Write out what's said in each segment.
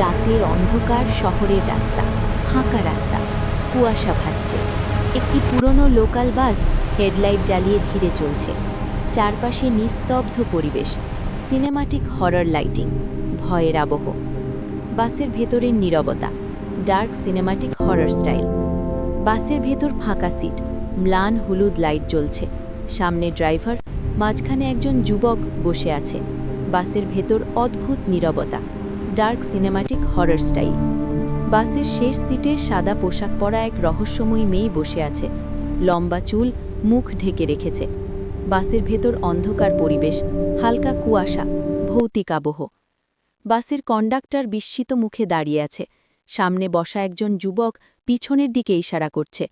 রাতের অন্ধকার শহরের রাস্তা, ফাঁকা রাস্তা, কুয়াশা ভাসছে। একটি পুরনো লোকাল বাস হেডলাইট জ্বালিয়ে ধীরে চলছে। চারপাশে নিস্তব্ধ পরিবেশ, সিনেমাটিক হরর লাইটিং, ভয়ের আবহ। বাসের ভেতরের নীরবতা, ডার্ক সিনেমাটিক হরর স্টাইল। বাসের ভেতর ফাঁকা সিট, ম্লান হলুদ লাইট জ্বলছে। সামনে ড্রাইভার, মাঝখানে একজন যুবক বসে আছে। বাসের ভেতর অদ্ভুত নীরবতা, ডার্ক সিনেমাটিক হরর স্টাইল। বাসের শেষ সিটে সাদা পোশাক পরা এক রহস্যময়ী মেয়ে বসে আছে। লম্বা চুল, মুখ ঢেকে রেখেছে। বাসের ভেতর অন্ধকার পরিবেশ, হালকা কুয়াশা, ভৌতিক আবহ। বাসের কন্ডাক্টর বিস্মিত মুখে দাঁড়িয়ে আছে। সামনে বসা একজন যুবক পিছনের দিকে ইশারা করছে।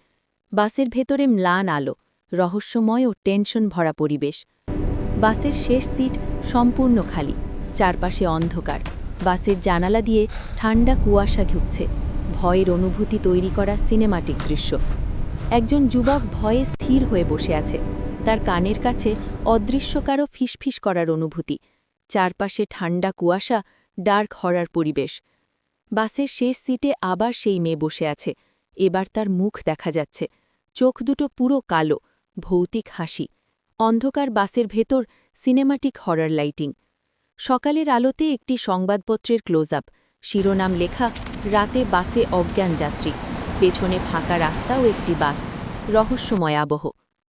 বাসের ভেতরে ম্লান আলো, রহস্যময় ও টেনশন ভরা পরিবেশ। বাসের শেষ সিট সম্পূর্ণ খালি, চারপাশে অন্ধকার। বাসের জানালা দিয়ে ঠান্ডা কুয়াশা ঢুকছে, ভয়ের অনুভূতি তৈরি করা সিনেমাটিক দৃশ্য। একজন যুবক ভয়ে স্থির হয়ে বসে আছে। তার কানের কাছে অদৃশ্য কারো ফিসফিস করার অনুভূতি। চারপাশে ঠান্ডা কুয়াশা, ডার্ক হরার পরিবেশ। বাসের শেষ সিটে আবার সেই মেয়ে বসে আছে। এবার তার মুখ দেখা যাচ্ছে, চোখ দুটো পুরো কালো, ভৌতিক হাসি। অন্ধকার বাসের ভেতর সিনেমাটিক হরর লাইটিং। সকালের আলোতে একটি সংবাদপত্রের ক্লোজ আপ, শিরোনাম লেখা, রাতে বাসে অজ্ঞান যাত্রী। পেছনে ফাঁকা রাস্তা ও একটি বাস, রহস্যময় আবহ।